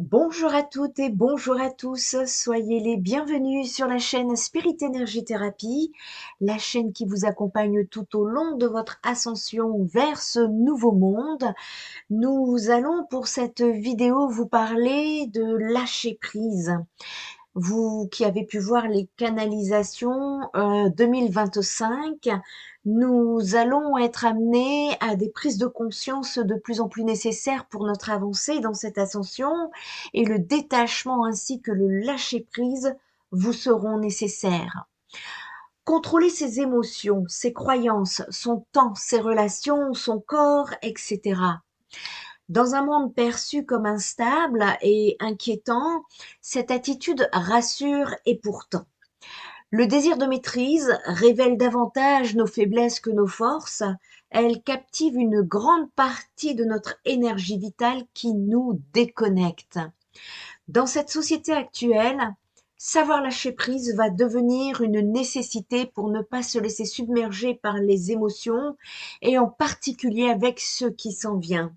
Bonjour à toutes et bonjour à tous, soyez les bienvenus sur la chaîne Spirit Energy Therapy, la chaîne qui vous accompagne tout au long de votre ascension vers ce nouveau monde. Nous allons pour cette vidéo vous parler de lâcher prise. Vous qui avez pu voir les canalisations 2025, nous allons être amenés à des prises de conscience de plus en plus nécessaires pour notre avancée dans cette ascension, et le détachement ainsi que le lâcher-prise vous seront nécessaires. Contrôler ses émotions, ses croyances, son temps, ses relations, son corps, etc. Dans un monde perçu comme instable et inquiétant, cette attitude rassure et pourtant. Le désir de maîtrise révèle davantage nos faiblesses que nos forces. Elle captive une grande partie de notre énergie vitale qui nous déconnecte. Dans cette société actuelle, savoir lâcher prise va devenir une nécessité pour ne pas se laisser submerger par les émotions et en particulier avec ce qui s'en vient.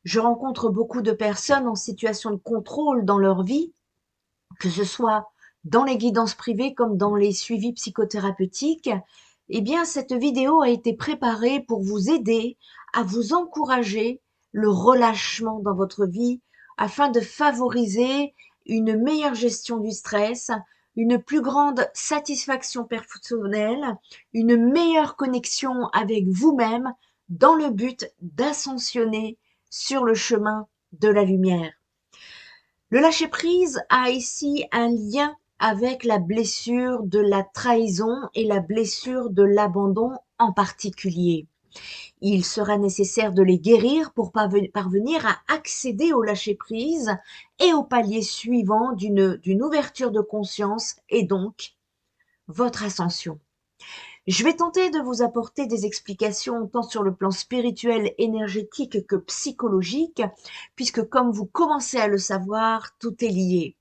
Je rencontre beaucoup de personnes en situation de contrôle dans leur vie, que ce soit dans les guidances privées comme dans les suivis psychothérapeutiques. Eh bien, cette vidéo a été préparée pour vous aider à vous encourager le relâchement dans votre vie afin de favoriser une meilleure gestion du stress, une plus grande satisfaction personnelle, une meilleure connexion avec vous-même dans le but d'ascensionner sur le chemin de la lumière. Le lâcher-prise a ici un lien avec la blessure de la trahison et la blessure de l'abandon en particulier. Il sera nécessaire de les guérir pour parvenir à accéder au lâcher-prise et au palier suivant d'une ouverture de conscience et donc votre ascension. Je vais tenter de vous apporter des explications tant sur le plan spirituel, énergétique que psychologique, puisque comme vous commencez à le savoir, tout est lié.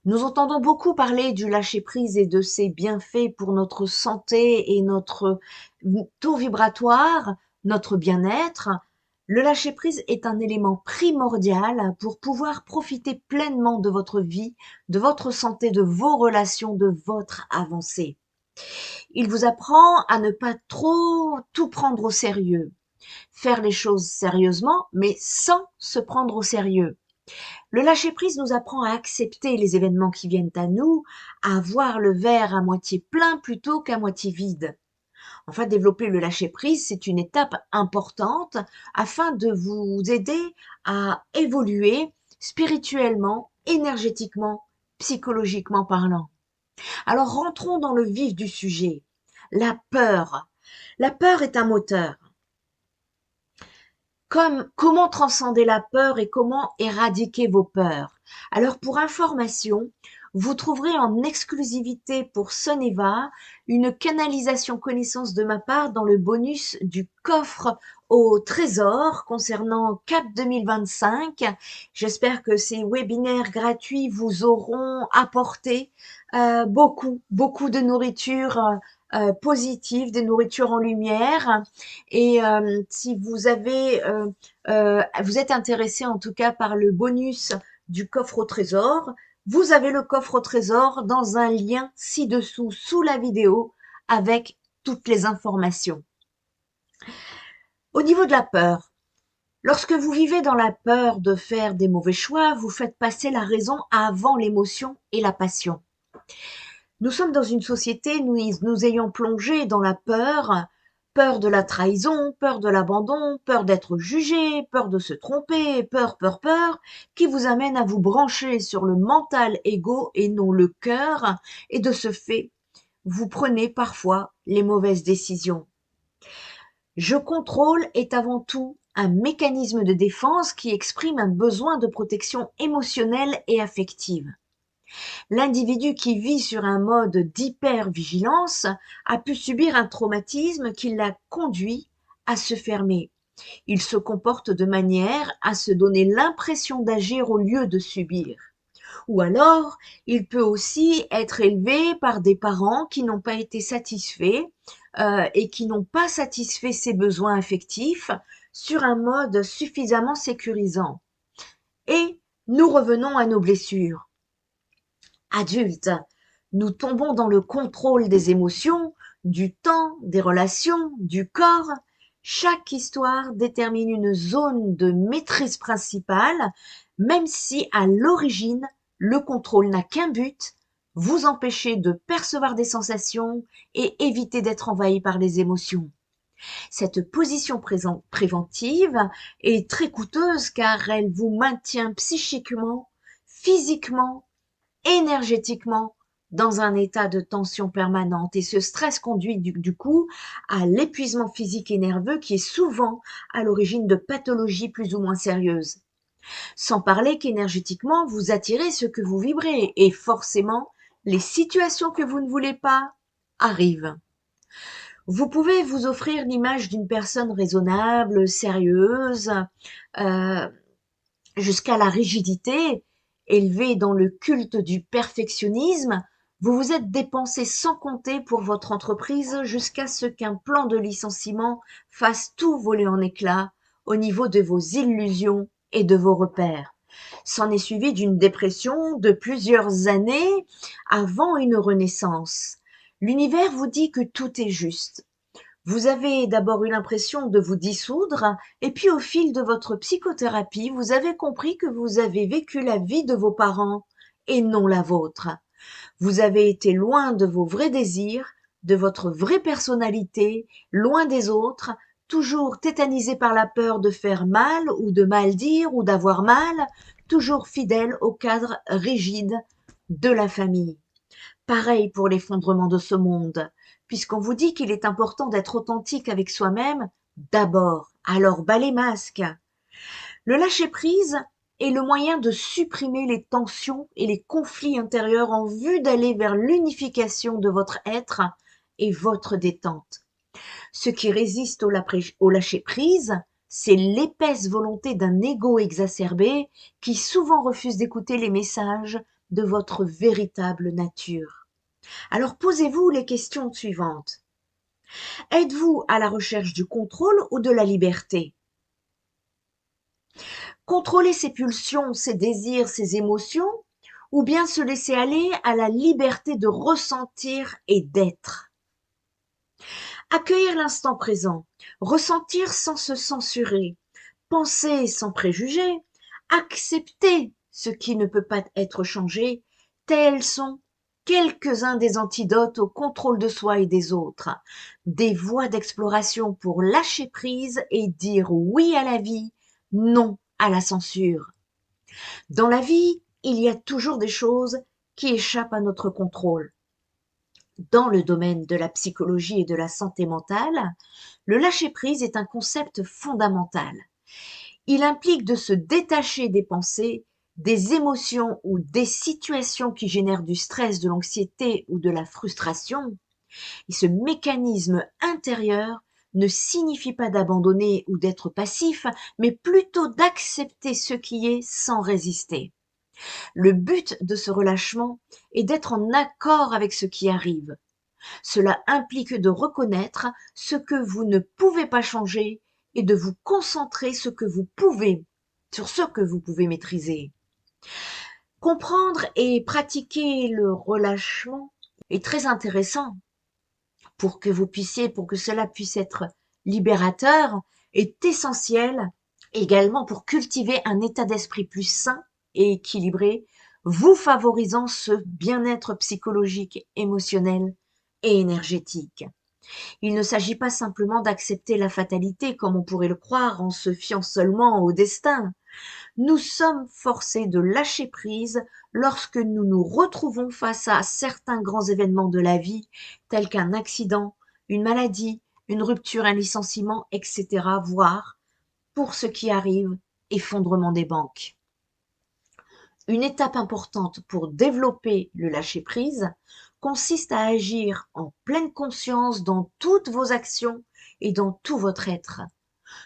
Nous entendons beaucoup parler du lâcher-prise et de ses bienfaits pour notre santé et notre taux vibratoire, notre bien-être. Le lâcher-prise est un élément primordial pour pouvoir profiter pleinement de votre vie, de votre santé, de vos relations, de votre avancée. Il vous apprend à ne pas trop tout prendre au sérieux, faire les choses sérieusement, mais sans se prendre au sérieux. Le lâcher-prise nous apprend à accepter les événements qui viennent à nous, à voir le verre à moitié plein plutôt qu'à moitié vide. Enfin, développer le lâcher-prise, c'est une étape importante afin de vous aider à évoluer spirituellement, énergétiquement, psychologiquement parlant. Alors rentrons dans le vif du sujet. La peur. La peur est un moteur. Comment transcender la peur et comment éradiquer vos peurs? Alors pour information, vous trouverez en exclusivité pour Soneva une canalisation connaissance de ma part dans le bonus du coffre au trésor concernant CAP 2025. J'espère que ces webinaires gratuits vous auront apporté beaucoup de nourriture positive, des nourritures en lumière. Et si vous vous êtes intéressé en tout cas par le bonus du coffre au trésor, vous avez le coffre au trésor dans un lien ci-dessous, sous la vidéo, avec toutes les informations. Au niveau de la peur, lorsque vous vivez dans la peur de faire des mauvais choix, vous faites passer la raison avant l'émotion et la passion. Nous sommes dans une société, nous ayons plongé dans la peur, peur de la trahison, peur de l'abandon, peur d'être jugé, peur de se tromper, peur, qui vous amène à vous brancher sur le mental égo et non le cœur, et de ce fait, vous prenez parfois les mauvaises décisions. Je contrôle est avant tout un mécanisme de défense qui exprime un besoin de protection émotionnelle et affective. L'individu qui vit sur un mode d'hypervigilance a pu subir un traumatisme qui l'a conduit à se fermer. Il se comporte de manière à se donner l'impression d'agir au lieu de subir. Ou alors, il peut aussi être élevé par des parents qui n'ont pas été satisfaits et qui n'ont pas satisfait ses besoins affectifs sur un mode suffisamment sécurisant. Et Nous revenons à nos blessures. Adultes, nous tombons dans le contrôle des émotions, du temps, des relations, du corps. Chaque histoire détermine une zone de maîtrise principale, même si à l'origine, le contrôle n'a qu'un but, vous empêcher de percevoir des sensations et éviter d'être envahi par les émotions. Cette position préventive est très coûteuse car elle vous maintient psychiquement, physiquement, énergétiquement dans un état de tension permanente et ce stress conduit du coup à l'épuisement physique et nerveux qui est souvent à l'origine de pathologies plus ou moins sérieuses. Sans parler qu'énergétiquement, vous attirez ce que vous vibrez et forcément, les situations que vous ne voulez pas arrivent. Vous pouvez vous offrir l'image d'une personne raisonnable, sérieuse, euh, jusqu'à la rigidité, élevée dans le culte du perfectionnisme, vous vous êtes dépensé sans compter pour votre entreprise jusqu'à ce qu'un plan de licenciement fasse tout voler en éclats au niveau de vos illusions et de vos repères. S'en est suivi d'une dépression de plusieurs années avant une renaissance. L'univers vous dit que tout est juste. Vous avez d'abord eu l'impression de vous dissoudre et puis au fil de votre psychothérapie, vous avez compris que vous avez vécu la vie de vos parents et non la vôtre. Vous avez été loin de vos vrais désirs, de votre vraie personnalité, loin des autres, toujours tétanisé par la peur de faire mal ou de mal dire ou d'avoir mal, toujours fidèle au cadre rigide de la famille. Pareil pour l'effondrement de ce monde, puisqu'on vous dit qu'il est important d'être authentique avec soi-même d'abord, alors bas les masques. Le lâcher-prise est le moyen de supprimer les tensions et les conflits intérieurs en vue d'aller vers l'unification de votre être et votre détente. Ce qui résiste au lâcher-prise, c'est l'épaisse volonté d'un ego exacerbé qui souvent refuse d'écouter les messages de votre véritable nature. Alors posez-vous les questions suivantes. Êtes-vous à la recherche du contrôle ou de la liberté? Contrôler ses pulsions, ses désirs, ses émotions, ou bien se laisser aller à la liberté de ressentir et d'être? Accueillir l'instant présent, ressentir sans se censurer, penser sans préjugés, accepter ce qui ne peut pas être changé, tels sont quelques-uns des antidotes au contrôle de soi et des autres, des voies d'exploration pour lâcher prise et dire oui à la vie, non à la censure. Dans la vie, il y a toujours des choses qui échappent à notre contrôle. Dans le domaine de la psychologie et de la santé mentale, le lâcher-prise est un concept fondamental. Il implique de se détacher des pensées, des émotions ou des situations qui génèrent du stress, de l'anxiété ou de la frustration. Et ce mécanisme intérieur ne signifie pas d'abandonner ou d'être passif, mais plutôt d'accepter ce qui est sans résister. Le but de ce relâchement est d'être en accord avec ce qui arrive. Cela implique de reconnaître ce que vous ne pouvez pas changer et de vous concentrer sur ce que vous pouvez maîtriser. Comprendre et pratiquer le relâchement est très intéressant pour que cela puisse être libérateur, est essentiel également pour cultiver un état d'esprit plus sain et équilibré, vous favorisant ce bien-être psychologique, émotionnel et énergétique. Il ne s'agit pas simplement d'accepter la fatalité comme on pourrait le croire en se fiant seulement au destin. Nous sommes forcés de lâcher prise lorsque nous nous retrouvons face à certains grands événements de la vie, tels qu'un accident, une maladie, une rupture, un licenciement, etc., voire, pour ce qui arrive, effondrement des banques. Une étape importante pour développer le lâcher-prise consiste à agir en pleine conscience dans toutes vos actions et dans tout votre être.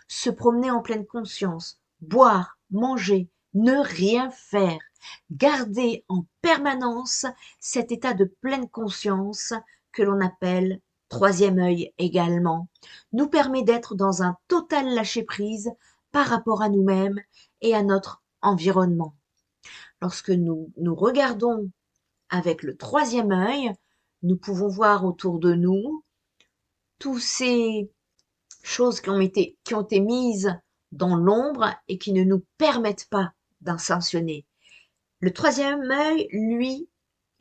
Se promener en pleine conscience, boire, manger, ne rien faire, garder en permanence cet état de pleine conscience que l'on appelle troisième œil également, nous permet d'être dans un total lâcher-prise par rapport à nous-mêmes et à notre environnement. Lorsque nous regardons avec le troisième œil, nous pouvons voir autour de nous toutes ces choses qui ont été mises dans l'ombre et qui ne nous permettent pas d'ascensionner. Le troisième œil, lui,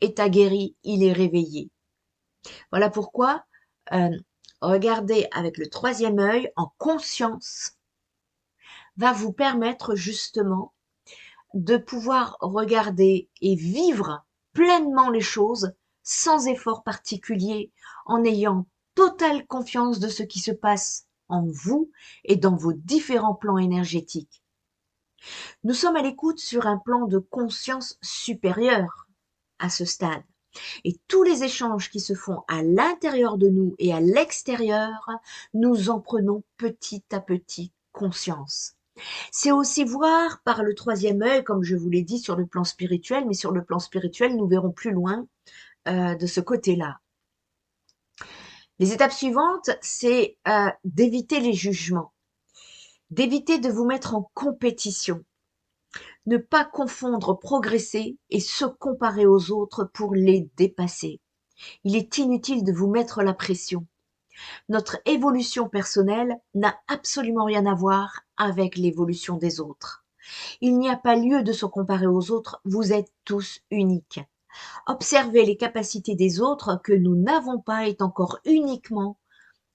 est aguerri, il est réveillé. Voilà pourquoi regarder avec le troisième œil en conscience va vous permettre justement de pouvoir regarder et vivre pleinement les choses sans effort particulier, en ayant totale confiance de ce qui se passe en vous et dans vos différents plans énergétiques. Nous sommes à l'écoute sur un plan de conscience supérieur à ce stade. Et tous les échanges qui se font à l'intérieur de nous et à l'extérieur, nous en prenons petit à petit conscience. C'est aussi voir par le troisième œil, comme je vous l'ai dit, sur le plan spirituel, mais sur le plan spirituel, nous verrons plus loin de ce côté-là. Les étapes suivantes, c'est d'éviter les jugements, d'éviter de vous mettre en compétition, ne pas confondre progresser et se comparer aux autres pour les dépasser. Il est inutile de vous mettre la pression. Notre évolution personnelle n'a absolument rien à voir avec l'évolution des autres. Il n'y a pas lieu de se comparer aux autres, vous êtes tous uniques. Observer les capacités des autres que nous n'avons pas est encore uniquement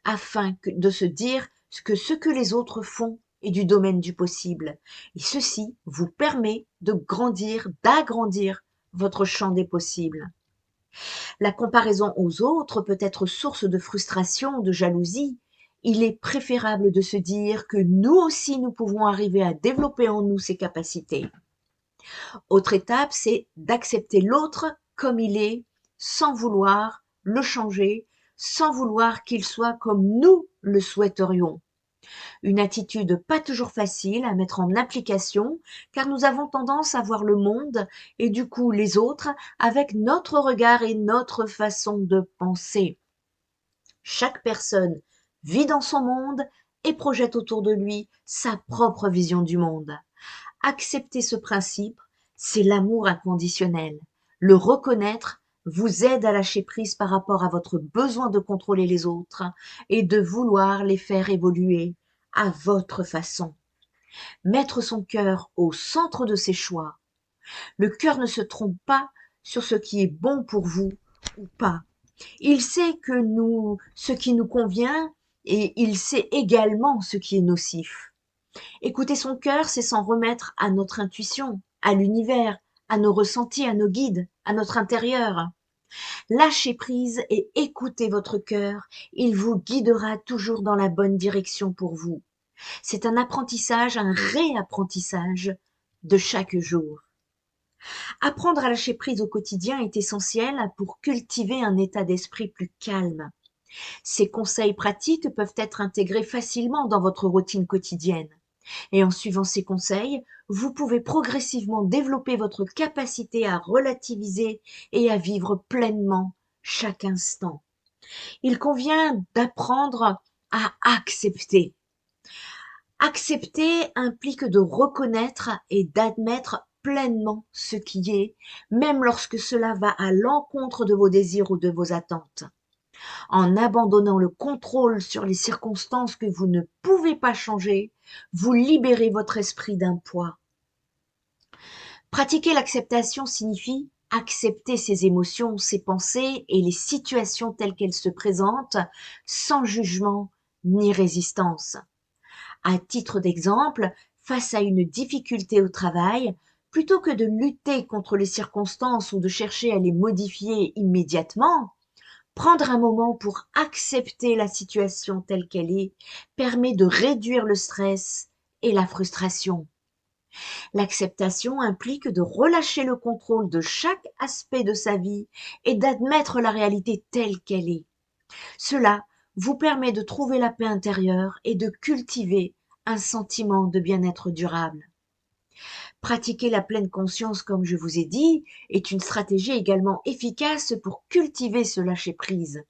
afin de se dire que ce que les autres font est du domaine du possible. Et ceci vous permet de grandir, d'agrandir votre champ des possibles. La comparaison aux autres peut être source de frustration, de jalousie. Il est préférable de se dire que nous aussi nous pouvons arriver à développer en nous ces capacités. Autre étape, c'est d'accepter l'autre comme il est, sans vouloir le changer, sans vouloir qu'il soit comme nous le souhaiterions. Une attitude pas toujours facile à mettre en application, car nous avons tendance à voir le monde et du coup les autres avec notre regard et notre façon de penser. Chaque personne vit dans son monde et projette autour de lui sa propre vision du monde. Accepter ce principe, c'est l'amour inconditionnel. Le reconnaître vous aide à lâcher prise par rapport à votre besoin de contrôler les autres et de vouloir les faire évoluer à votre façon. Mettre son cœur au centre de ses choix. Le cœur ne se trompe pas sur ce qui est bon pour vous ou pas. Il sait ce qui nous convient et il sait également ce qui est nocif. Écouter son cœur, c'est s'en remettre à notre intuition, à l'univers, à nos ressentis, à nos guides, à notre intérieur. Lâchez prise et écoutez votre cœur, il vous guidera toujours dans la bonne direction pour vous. C'est un apprentissage, un réapprentissage de chaque jour. Apprendre à lâcher prise au quotidien est essentiel pour cultiver un état d'esprit plus calme. Ces conseils pratiques peuvent être intégrés facilement dans votre routine quotidienne. Et en suivant ces conseils, vous pouvez progressivement développer votre capacité à relativiser et à vivre pleinement chaque instant. Il convient d'apprendre à accepter. Accepter implique de reconnaître et d'admettre pleinement ce qui est, même lorsque cela va à l'encontre de vos désirs ou de vos attentes. En abandonnant le contrôle sur les circonstances que vous ne pouvez pas changer, vous libérez votre esprit d'un poids. Pratiquer l'acceptation signifie accepter ses émotions, ses pensées et les situations telles qu'elles se présentent, sans jugement ni résistance. À titre d'exemple, face à une difficulté au travail, plutôt que de lutter contre les circonstances ou de chercher à les modifier immédiatement, prendre un moment pour accepter la situation telle qu'elle est permet de réduire le stress et la frustration. L'acceptation implique de relâcher le contrôle de chaque aspect de sa vie et d'admettre la réalité telle qu'elle est. Cela vous permet de trouver la paix intérieure et de cultiver un sentiment de bien-être durable. Pratiquer la pleine conscience, comme je vous ai dit, est une stratégie également efficace pour cultiver ce lâcher-prise.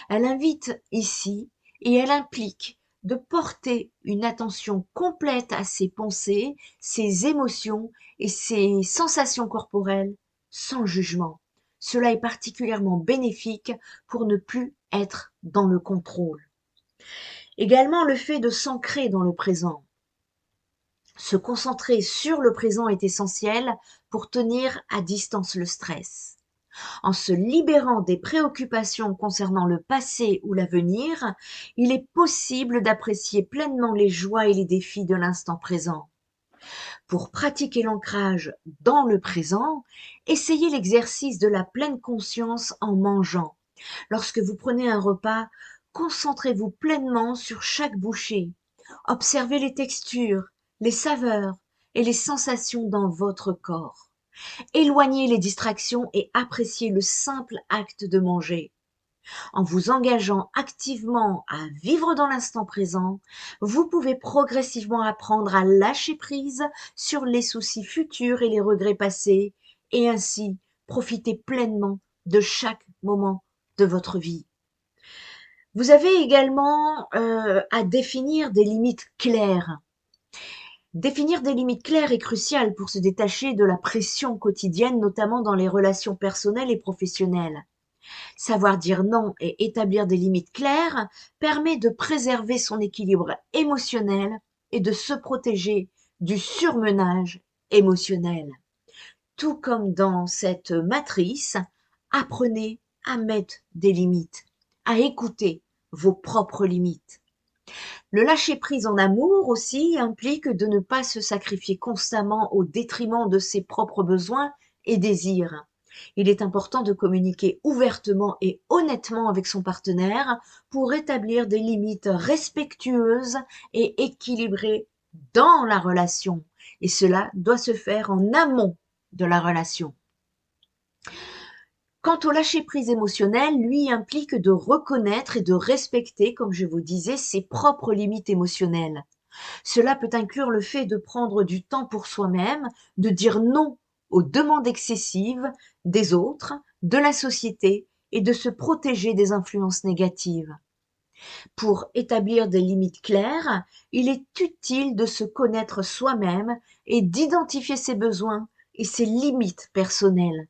Elle invite ici et elle implique de porter une attention complète à ses pensées, ses émotions et ses sensations corporelles sans jugement. Cela est particulièrement bénéfique pour ne plus être dans le contrôle. Également, le fait de s'ancrer dans le présent. Se concentrer sur le présent est essentiel pour tenir à distance le stress. En se libérant des préoccupations concernant le passé ou l'avenir, il est possible d'apprécier pleinement les joies et les défis de l'instant présent. Pour pratiquer l'ancrage dans le présent, essayez l'exercice de la pleine conscience en mangeant. Lorsque vous prenez un repas, concentrez-vous pleinement sur chaque bouchée. Observez les textures, les saveurs et les sensations dans votre corps. Éloignez les distractions et appréciez le simple acte de manger. En vous engageant activement à vivre dans l'instant présent, vous pouvez progressivement apprendre à lâcher prise sur les soucis futurs et les regrets passés et ainsi profiter pleinement de chaque moment de votre vie. Vous avez également à définir des limites claires. Définir des limites claires est crucial pour se détacher de la pression quotidienne, notamment dans les relations personnelles et professionnelles. Savoir dire non et établir des limites claires permet de préserver son équilibre émotionnel et de se protéger du surmenage émotionnel. Tout comme dans cette matrice, apprenez à mettre des limites, à écouter vos propres limites. Le lâcher-prise en amour aussi implique de ne pas se sacrifier constamment au détriment de ses propres besoins et désirs. Il est important de communiquer ouvertement et honnêtement avec son partenaire pour établir des limites respectueuses et équilibrées dans la relation. Et cela doit se faire en amont de la relation. Quant au lâcher-prise émotionnel, lui implique de reconnaître et de respecter, comme je vous disais, ses propres limites émotionnelles. Cela peut inclure le fait de prendre du temps pour soi-même, de dire non aux demandes excessives des autres, de la société et de se protéger des influences négatives. Pour établir des limites claires, il est utile de se connaître soi-même et d'identifier ses besoins et ses limites personnelles.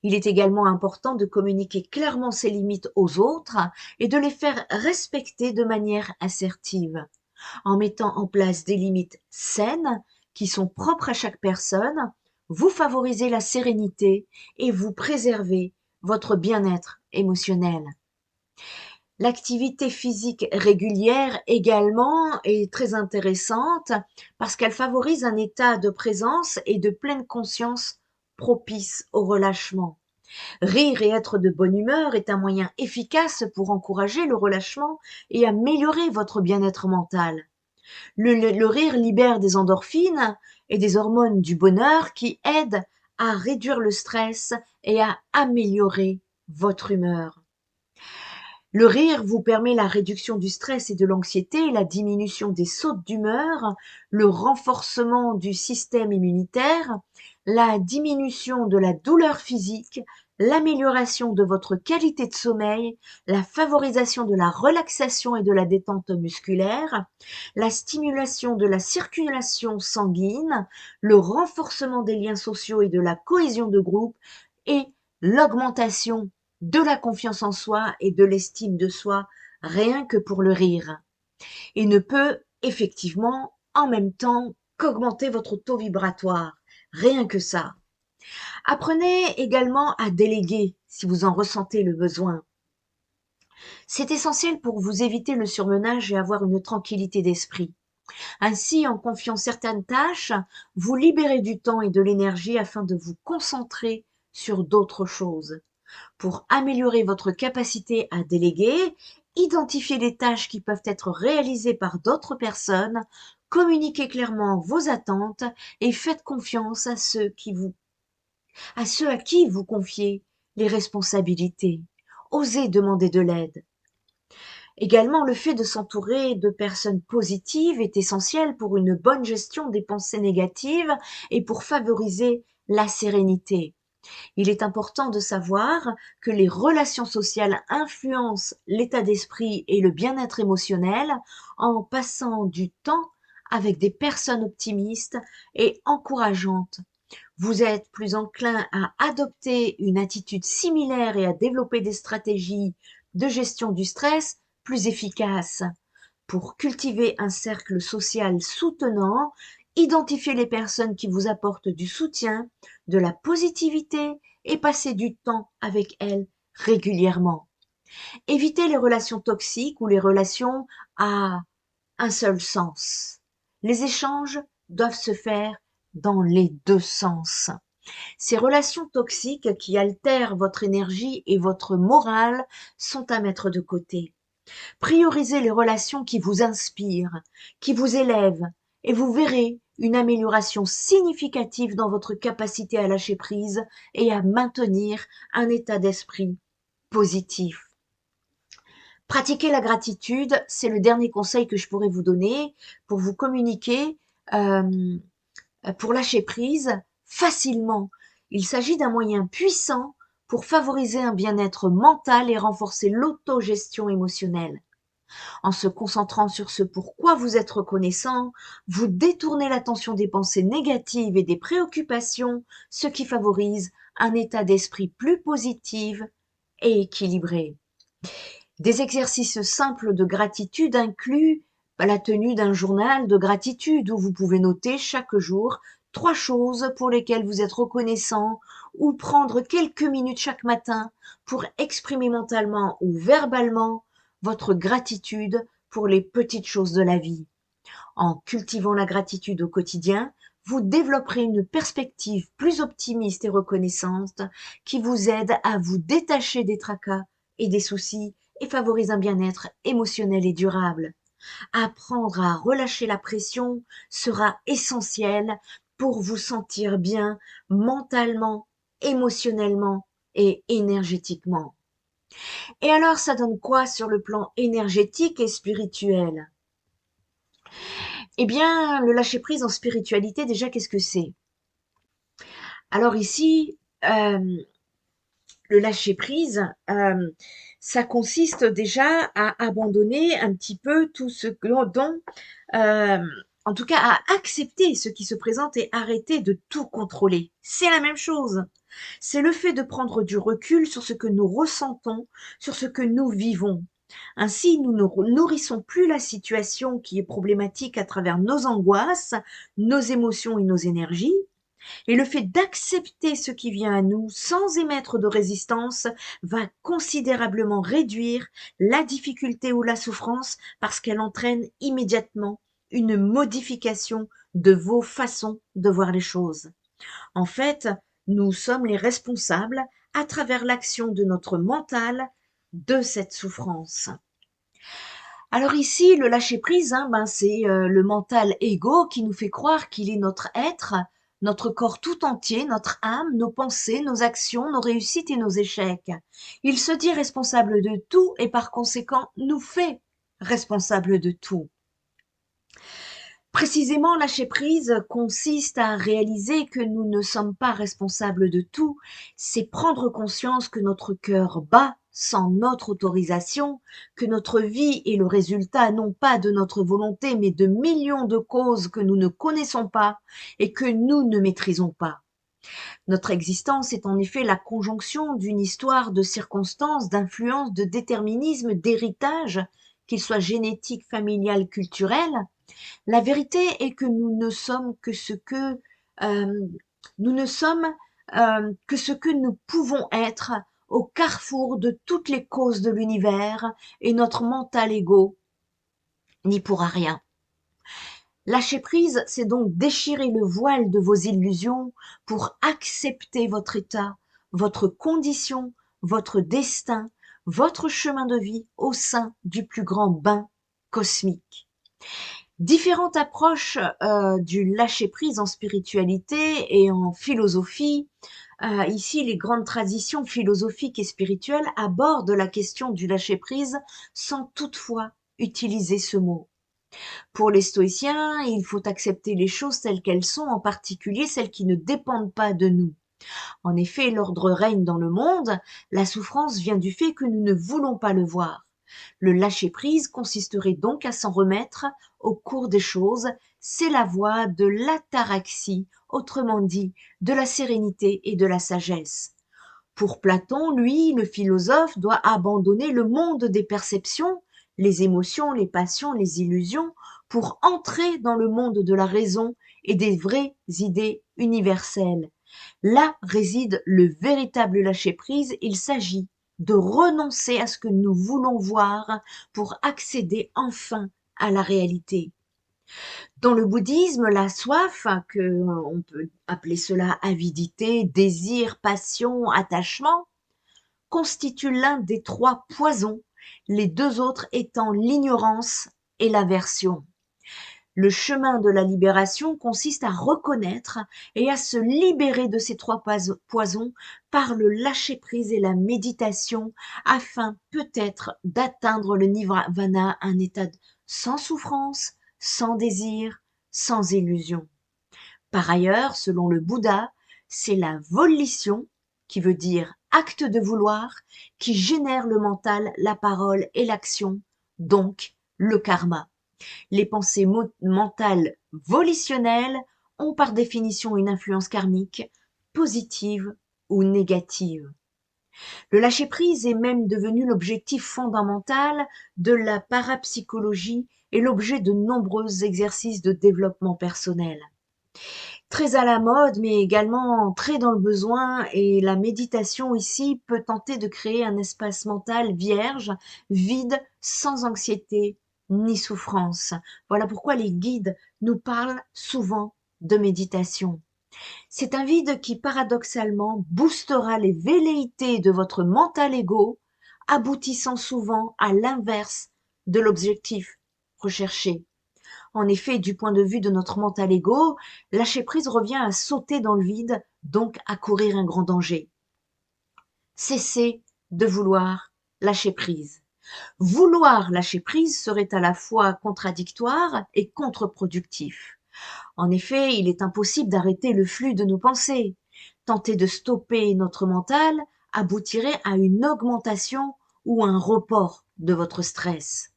Il est également important de communiquer clairement ses limites aux autres et de les faire respecter de manière assertive. En mettant en place des limites saines qui sont propres à chaque personne, vous favorisez la sérénité et vous préservez votre bien-être émotionnel. L'activité physique régulière également est très intéressante parce qu'elle favorise un état de présence et de pleine conscience propice au relâchement. Rire et être de bonne humeur est un moyen efficace pour encourager le relâchement et améliorer votre bien-être mental. Le rire libère des endorphines et des hormones du bonheur qui aident à réduire le stress et à améliorer votre humeur. Le rire vous permet la réduction du stress et de l'anxiété, la diminution des sautes d'humeur, le renforcement du système immunitaire, la diminution de la douleur physique, l'amélioration de votre qualité de sommeil, la favorisation de la relaxation et de la détente musculaire, la stimulation de la circulation sanguine, le renforcement des liens sociaux et de la cohésion de groupe et l'augmentation de la confiance en soi et de l'estime de soi rien que pour le rire. Il ne peut effectivement en même temps qu'augmenter votre taux vibratoire, rien que ça. Apprenez également à déléguer si vous en ressentez le besoin. C'est essentiel pour vous éviter le surmenage et avoir une tranquillité d'esprit. Ainsi, en confiant certaines tâches, vous libérez du temps et de l'énergie afin de vous concentrer sur d'autres choses. Pour améliorer votre capacité à déléguer, identifiez les tâches qui peuvent être réalisées par d'autres personnes, communiquez clairement vos attentes et faites confiance à ceux à qui vous confiez les responsabilités. Osez demander de l'aide. Également, le fait de s'entourer de personnes positives est essentiel pour une bonne gestion des pensées négatives et pour favoriser la sérénité. Il est important de savoir que les relations sociales influencent l'état d'esprit et le bien-être émotionnel en passant du temps avec des personnes optimistes et encourageantes. Vous êtes plus enclin à adopter une attitude similaire et à développer des stratégies de gestion du stress plus efficaces. Pour cultiver un cercle social soutenant, identifiez les personnes qui vous apportent du soutien, de la positivité et passez du temps avec elles régulièrement. Évitez les relations toxiques ou les relations à un seul sens. Les échanges doivent se faire dans les deux sens. Ces relations toxiques qui altèrent votre énergie et votre morale sont à mettre de côté. Priorisez les relations qui vous inspirent, qui vous élèvent, et vous verrez une amélioration significative dans votre capacité à lâcher prise et à maintenir un état d'esprit positif. Pratiquer la gratitude, c'est le dernier conseil que je pourrais vous donner pour vous communiquer, pour lâcher prise facilement. Il s'agit d'un moyen puissant pour favoriser un bien-être mental et renforcer l'autogestion émotionnelle. En se concentrant sur ce pourquoi vous êtes reconnaissant, vous détournez l'attention des pensées négatives et des préoccupations, ce qui favorise un état d'esprit plus positif et équilibré. Des exercices simples de gratitude incluent la tenue d'un journal de gratitude où vous pouvez noter chaque jour 3 choses pour lesquelles vous êtes reconnaissant ou prendre quelques minutes chaque matin pour exprimer mentalement ou verbalement votre gratitude pour les petites choses de la vie. En cultivant la gratitude au quotidien, vous développerez une perspective plus optimiste et reconnaissante qui vous aide à vous détacher des tracas et des soucis et favorise un bien-être émotionnel et durable. Apprendre à relâcher la pression sera essentiel pour vous sentir bien mentalement, émotionnellement et énergétiquement. Et alors, ça donne quoi sur le plan énergétique et spirituel? Eh bien, le lâcher-prise en spiritualité, déjà, qu'est-ce que c'est? Alors ici, le lâcher-prise, ça consiste déjà à abandonner un petit peu tout ce dont, en tout cas, à accepter ce qui se présente et arrêter de tout contrôler. C'est la même chose. C'est le fait de prendre du recul sur ce que nous ressentons, sur ce que nous vivons. Ainsi, nous ne nourrissons plus la situation qui est problématique à travers nos angoisses, nos émotions et nos énergies. Et le fait d'accepter ce qui vient à nous sans émettre de résistance va considérablement réduire la difficulté ou la souffrance parce qu'elle entraîne immédiatement une modification de vos façons de voir les choses. En fait, nous sommes les responsables, à travers l'action de notre mental, de cette souffrance. Alors ici, le lâcher-prise, c'est le mental égo qui nous fait croire qu'il est notre être, notre corps tout entier, notre âme, nos pensées, nos actions, nos réussites et nos échecs. Il se dit responsable de tout et par conséquent nous fait responsables de tout. Précisément, lâcher prise consiste à réaliser que nous ne sommes pas responsables de tout, c'est prendre conscience que notre cœur bat sans notre autorisation, que notre vie est le résultat non pas de notre volonté mais de millions de causes que nous ne connaissons pas et que nous ne maîtrisons pas. Notre existence est en effet la conjonction d'une histoire de circonstances, d'influences, de déterminisme, d'héritage, qu'il soit génétique, familial, culturel. La vérité est que nous ne sommes que ce que nous ne sommes que ce que nous pouvons être au carrefour de toutes les causes de l'univers et notre mental égo n'y pourra rien. Lâcher prise, c'est donc déchirer le voile de vos illusions pour accepter votre état, votre condition, votre destin, votre chemin de vie au sein du plus grand bain cosmique. Différentes approches du lâcher-prise en spiritualité et en philosophie. Ici, les grandes traditions philosophiques et spirituelles abordent la question du lâcher-prise sans toutefois utiliser ce mot. Pour les stoïciens, il faut accepter les choses telles qu'elles sont, en particulier celles qui ne dépendent pas de nous. En effet, l'ordre règne dans le monde, la souffrance vient du fait que nous ne voulons pas le voir. Le lâcher-prise consisterait donc à s'en remettre au cours des choses, c'est la voie de l'ataraxie, autrement dit, de la sérénité et de la sagesse. Pour Platon, lui, le philosophe doit abandonner le monde des perceptions, les émotions, les passions, les illusions, pour entrer dans le monde de la raison et des vraies idées universelles. Là réside le véritable lâcher-prise, il s'agit de renoncer à ce que nous voulons voir pour accéder enfin à la réalité. Dans le bouddhisme, la soif, on peut appeler cela avidité, désir, passion, attachement, constitue l'un des trois poisons, les deux autres étant l'ignorance et l'aversion. Le chemin de la libération consiste à reconnaître et à se libérer de ces trois poisons par le lâcher-prise et la méditation afin peut-être d'atteindre le nirvana, un état sans souffrance, sans désir, sans illusion. Par ailleurs, selon le Bouddha, c'est la volition, qui veut dire acte de vouloir, qui génère le mental, la parole et l'action, donc le karma. Les pensées mentales volitionnelles ont par définition une influence karmique, positive ou négative. Le lâcher-prise est même devenu l'objectif fondamental de la parapsychologie et l'objet de nombreux exercices de développement personnel. Très à la mode, mais également très dans le besoin, et la méditation ici peut tenter de créer un espace mental vierge, vide, sans anxiété ni souffrance. Voilà pourquoi les guides nous parlent souvent de méditation. C'est un vide qui paradoxalement boostera les velléités de votre mental ego, aboutissant souvent à l'inverse de l'objectif recherché. En effet, du point de vue de notre mental ego, lâcher prise revient à sauter dans le vide, donc à courir un grand danger. Cessez de vouloir lâcher prise. Vouloir lâcher prise serait à la fois contradictoire et contre-productif. En effet, il est impossible d'arrêter le flux de nos pensées. Tenter de stopper notre mental aboutirait à une augmentation ou un report de votre stress.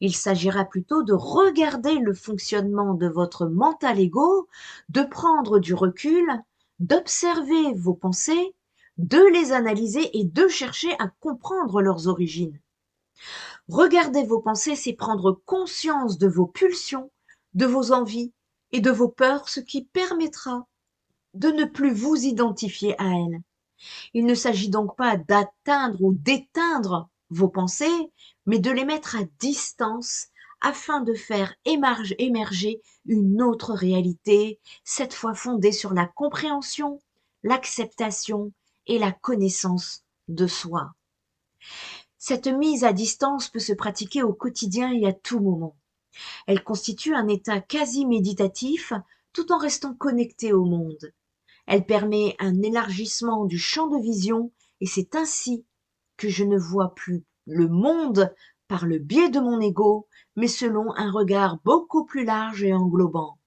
Il s'agira plutôt de regarder le fonctionnement de votre mental ego, de prendre du recul, d'observer vos pensées, de les analyser et de chercher à comprendre leurs origines. Regarder vos pensées, c'est prendre conscience de vos pulsions, de vos envies et de vos peurs, ce qui permettra de ne plus vous identifier à elles. Il ne s'agit donc pas d'atteindre ou d'éteindre vos pensées, mais de les mettre à distance afin de faire émerger une autre réalité, cette fois fondée sur la compréhension, l'acceptation et la connaissance de soi. Cette mise à distance peut se pratiquer au quotidien et à tout moment. Elle constitue un état quasi méditatif tout en restant connecté au monde. Elle permet un élargissement du champ de vision et c'est ainsi que je ne vois plus le monde par le biais de mon ego, mais selon un regard beaucoup plus large et englobant.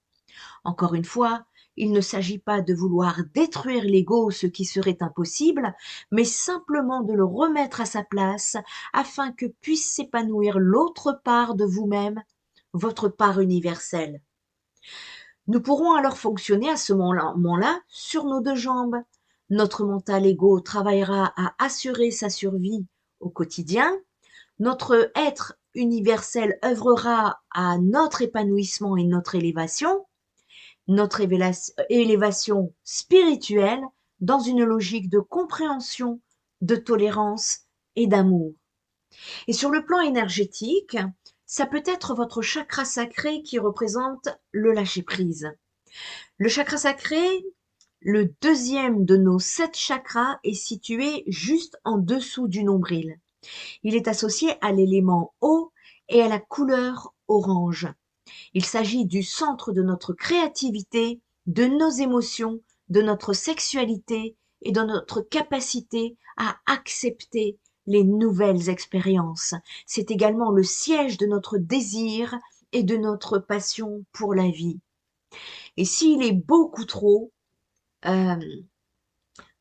Encore une fois, il ne s'agit pas de vouloir détruire l'ego, ce qui serait impossible, mais simplement de le remettre à sa place afin que puisse s'épanouir l'autre part de vous-même, votre part universelle. Nous pourrons alors fonctionner à ce moment-là sur nos deux jambes. Notre mental ego travaillera à assurer sa survie au quotidien. Notre être universel œuvrera à notre épanouissement et notre élévation spirituelle dans une logique de compréhension, de tolérance et d'amour. Et sur le plan énergétique, ça peut être votre chakra sacré qui représente le lâcher-prise. Le chakra sacré, le deuxième de nos 7 chakras, est situé juste en dessous du nombril. Il est associé à l'élément eau et à la couleur orange. Il s'agit du centre de notre créativité, de nos émotions, de notre sexualité et de notre capacité à accepter les nouvelles expériences. C'est également le siège de notre désir et de notre passion pour la vie. Et s'il est beaucoup trop,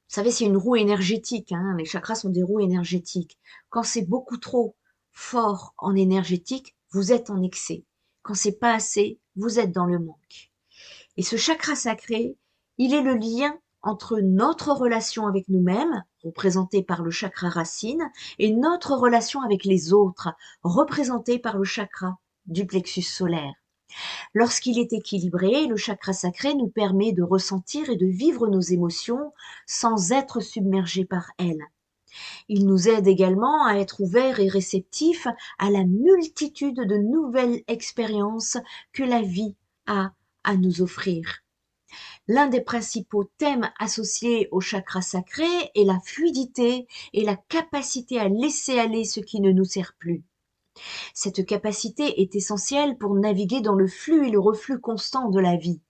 Vous savez, c'est une roue énergétique, hein. Les chakras sont des roues énergétiques. Quand c'est beaucoup trop fort en énergétique, vous êtes en excès. Quand c'est pas assez, vous êtes dans le manque. Et ce chakra sacré, il est le lien entre notre relation avec nous-mêmes, représentée par le chakra racine, et notre relation avec les autres, représentée par le chakra du plexus solaire. Lorsqu'il est équilibré, le chakra sacré nous permet de ressentir et de vivre nos émotions sans être submergés par elles. Il nous aide également à être ouverts et réceptifs à la multitude de nouvelles expériences que la vie a à nous offrir. L'un des principaux thèmes associés au chakra sacré est la fluidité et la capacité à laisser aller ce qui ne nous sert plus. Cette capacité est essentielle pour naviguer dans le flux et le reflux constant de la vie.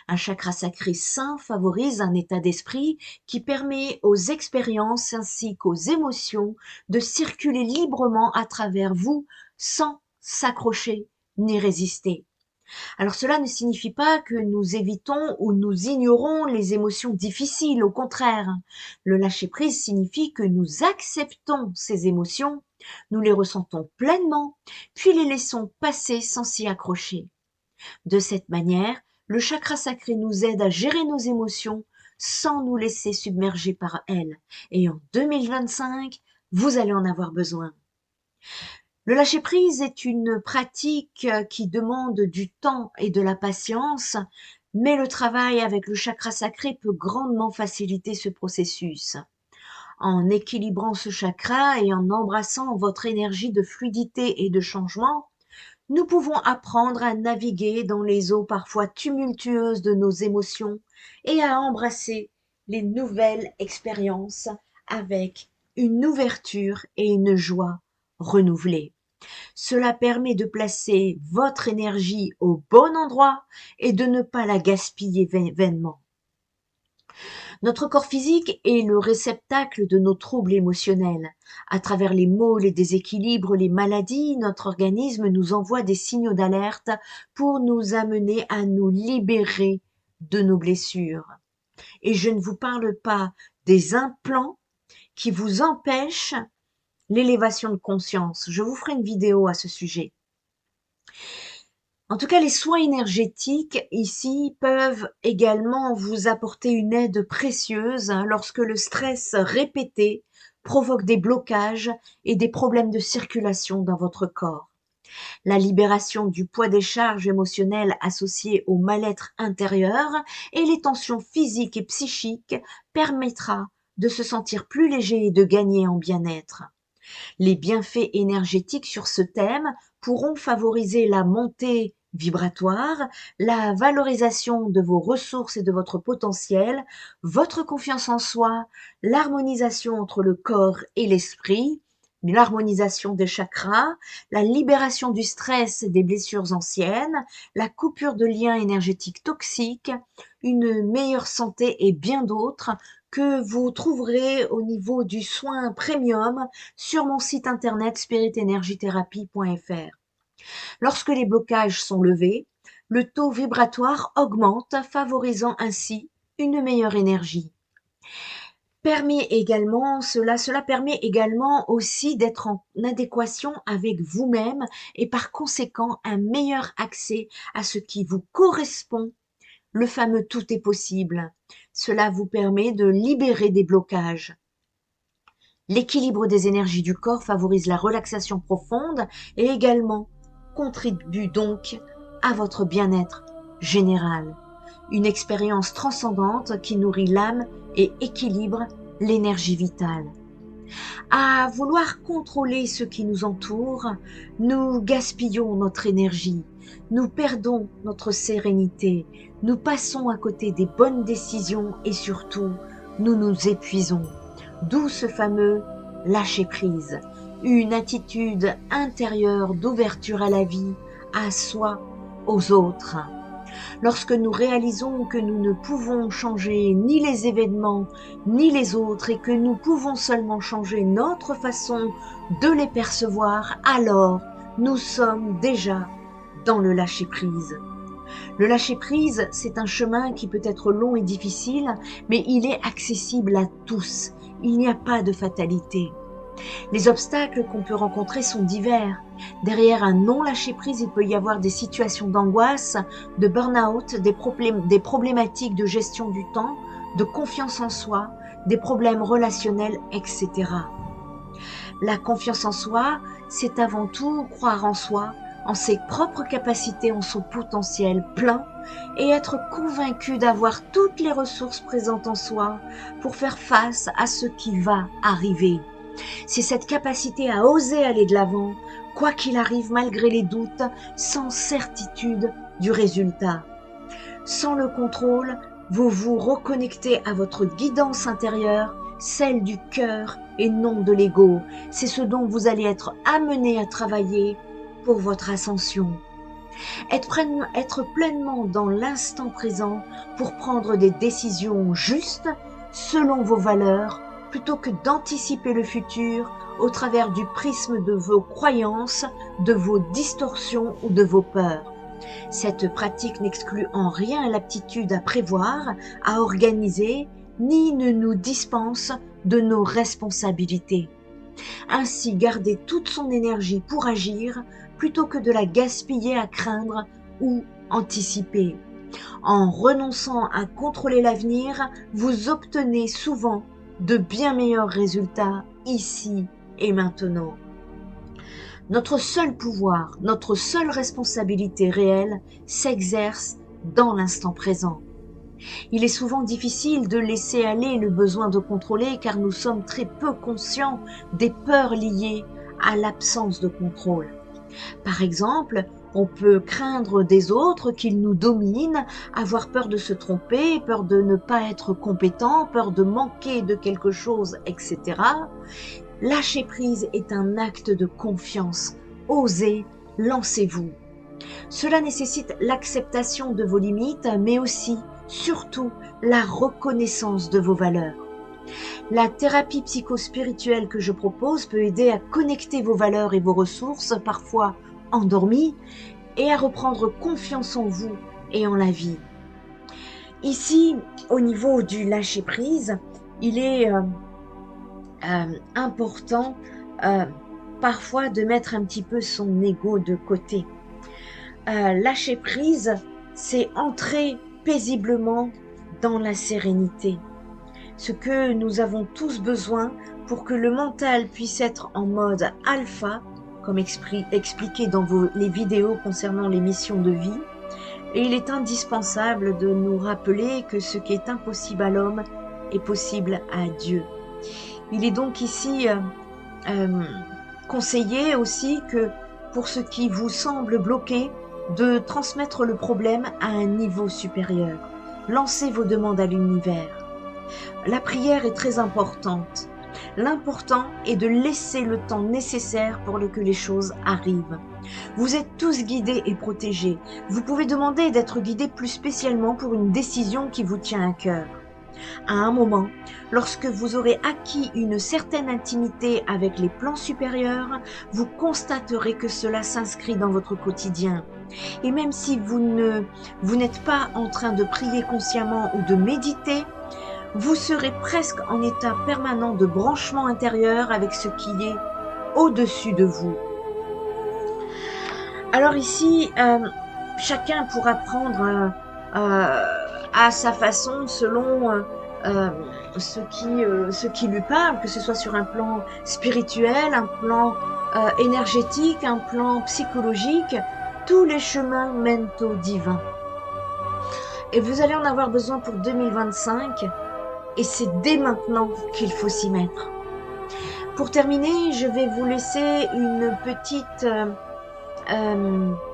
Un chakra sacré sain favorise un état d'esprit qui permet aux expériences ainsi qu'aux émotions de circuler librement à travers vous sans s'accrocher ni résister. Alors cela ne signifie pas que nous évitons ou nous ignorons les émotions difficiles, au contraire. Le lâcher-prise signifie que nous acceptons ces émotions, nous les ressentons pleinement, puis les laissons passer sans s'y accrocher. De cette manière, le chakra sacré nous aide à gérer nos émotions sans nous laisser submerger par elles. Et en 2025, vous allez en avoir besoin. Le lâcher-prise est une pratique qui demande du temps et de la patience, mais le travail avec le chakra sacré peut grandement faciliter ce processus. En équilibrant ce chakra et en embrassant votre énergie de fluidité et de changement, nous pouvons apprendre à naviguer dans les eaux parfois tumultueuses de nos émotions et à embrasser les nouvelles expériences avec une ouverture et une joie renouvelée. Cela permet de placer votre énergie au bon endroit et de ne pas la gaspiller vainement. Notre corps physique est le réceptacle de nos troubles émotionnels. À travers les maux, les déséquilibres, les maladies, notre organisme nous envoie des signaux d'alerte pour nous amener à nous libérer de nos blessures. Et je ne vous parle pas des implants qui vous empêchent l'élévation de conscience. Je vous ferai une vidéo à ce sujet. En tout cas, les soins énergétiques ici peuvent également vous apporter une aide précieuse lorsque le stress répété provoque des blocages et des problèmes de circulation dans votre corps. La libération du poids des charges émotionnelles associées au mal-être intérieur et les tensions physiques et psychiques permettra de se sentir plus léger et de gagner en bien-être. Les bienfaits énergétiques sur ce thème pourront favoriser la montée vibratoire, la valorisation de vos ressources et de votre potentiel, votre confiance en soi, l'harmonisation entre le corps et l'esprit, l'harmonisation des chakras, la libération du stress et des blessures anciennes, la coupure de liens énergétiques toxiques, une meilleure santé et bien d'autres que vous trouverez au niveau du soin premium sur mon site internet spiritenergytherapy.fr. Lorsque les blocages sont levés, le taux vibratoire augmente, favorisant ainsi une meilleure énergie. Cela permet également aussi d'être en adéquation avec vous-même et par conséquent un meilleur accès à ce qui vous correspond, le fameux tout est possible. Cela vous permet de libérer des blocages. L'équilibre des énergies du corps favorise la relaxation profonde et également contribue donc à votre bien-être général. Une expérience transcendante qui nourrit l'âme et équilibre l'énergie vitale. À vouloir contrôler ce qui nous entoure, nous gaspillons notre énergie, nous perdons notre sérénité, nous passons à côté des bonnes décisions et surtout, nous nous épuisons. D'où ce fameux lâcher-prise, une attitude intérieure d'ouverture à la vie, à soi, aux autres. Lorsque nous réalisons que nous ne pouvons changer ni les événements ni les autres et que nous pouvons seulement changer notre façon de les percevoir, alors nous sommes déjà dans le lâcher-prise. Le lâcher-prise, c'est un chemin qui peut être long et difficile, mais il est accessible à tous. Il n'y a pas de fatalité. Les obstacles qu'on peut rencontrer sont divers. Derrière un non-lâcher-prise, il peut y avoir des situations d'angoisse, de burn-out, des problématiques de gestion du temps, de confiance en soi, des problèmes relationnels, etc. La confiance en soi, c'est avant tout croire en soi, en ses propres capacités, en son potentiel plein, et être convaincu d'avoir toutes les ressources présentes en soi pour faire face à ce qui va arriver. C'est cette capacité à oser aller de l'avant, quoi qu'il arrive malgré les doutes, sans certitude du résultat. Sans le contrôle, vous vous reconnectez à votre guidance intérieure, celle du cœur et non de l'ego. C'est ce dont vous allez être amené à travailler pour votre ascension. Être pleinement dans l'instant présent pour prendre des décisions justes selon vos valeurs, plutôt que d'anticiper le futur au travers du prisme de vos croyances, de vos distorsions ou de vos peurs. Cette pratique n'exclut en rien l'aptitude à prévoir, à organiser, ni ne nous dispense de nos responsabilités. Ainsi, garder toute son énergie pour agir plutôt que de la gaspiller à craindre ou anticiper. En renonçant à contrôler l'avenir, vous obtenez souvent de bien meilleurs résultats ici et maintenant. Notre seul pouvoir, notre seule responsabilité réelle s'exerce dans l'instant présent. Il est souvent difficile de laisser aller le besoin de contrôler car nous sommes très peu conscients des peurs liées à l'absence de contrôle. Par exemple, on peut craindre des autres qu'ils nous dominent, avoir peur de se tromper, peur de ne pas être compétent, peur de manquer de quelque chose, etc. Lâcher prise est un acte de confiance. Osez, lancez-vous. Cela nécessite l'acceptation de vos limites, mais aussi, surtout, la reconnaissance de vos valeurs. La thérapie psychospirituelle que je propose peut aider à connecter vos valeurs et vos ressources, parfois endormies, et à reprendre confiance en vous et en la vie. Ici, au niveau du lâcher-prise, il est important parfois de mettre un petit peu son ego de côté. Lâcher prise, c'est entrer paisiblement dans la sérénité. Ce que nous avons tous besoin pour que le mental puisse être en mode alpha, comme expliqué dans les vidéos concernant les missions de vie. Et il est indispensable de nous rappeler que ce qui est impossible à l'homme est possible à Dieu. Il est donc ici conseillé aussi que pour ce qui vous semble bloqué, de transmettre le problème à un niveau supérieur. Lancez vos demandes à l'univers. La prière est très importante. L'important est de laisser le temps nécessaire pour que les choses arrivent. Vous êtes tous guidés et protégés. Vous pouvez demander d'être guidés plus spécialement pour une décision qui vous tient à cœur. À un moment, lorsque vous aurez acquis une certaine intimité avec les plans supérieurs, vous constaterez que cela s'inscrit dans votre quotidien. Et même si vous n'êtes pas en train de prier consciemment ou de méditer, vous serez presque en état permanent de branchement intérieur avec ce qui est au-dessus de vous. Alors ici, chacun pourra prendre à sa façon, selon ce qui lui parle, que ce soit sur un plan spirituel, un plan énergétique, un plan psychologique. Tous les chemins mènent au divin. Et vous allez en avoir besoin pour 2025, et c'est dès maintenant qu'il faut s'y mettre. Pour terminer, je vais vous laisser une petite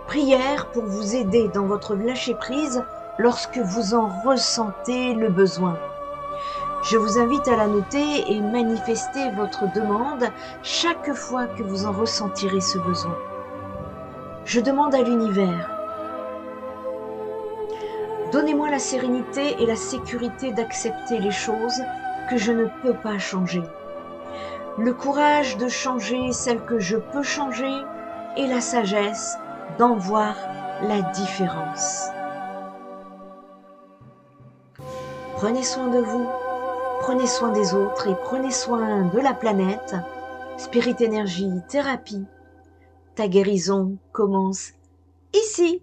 prière pour vous aider dans votre lâcher-prise lorsque vous en ressentez le besoin. Je vous invite à la noter et manifester votre demande chaque fois que vous en ressentirez ce besoin. Je demande à l'univers: donnez-moi la sérénité et la sécurité d'accepter les choses que je ne peux pas changer, le courage de changer celles que je peux changer et la sagesse d'en voir la différence. Prenez soin de vous, prenez soin des autres et prenez soin de la planète. Spirit Énergie Thérapie, ta guérison commence ici.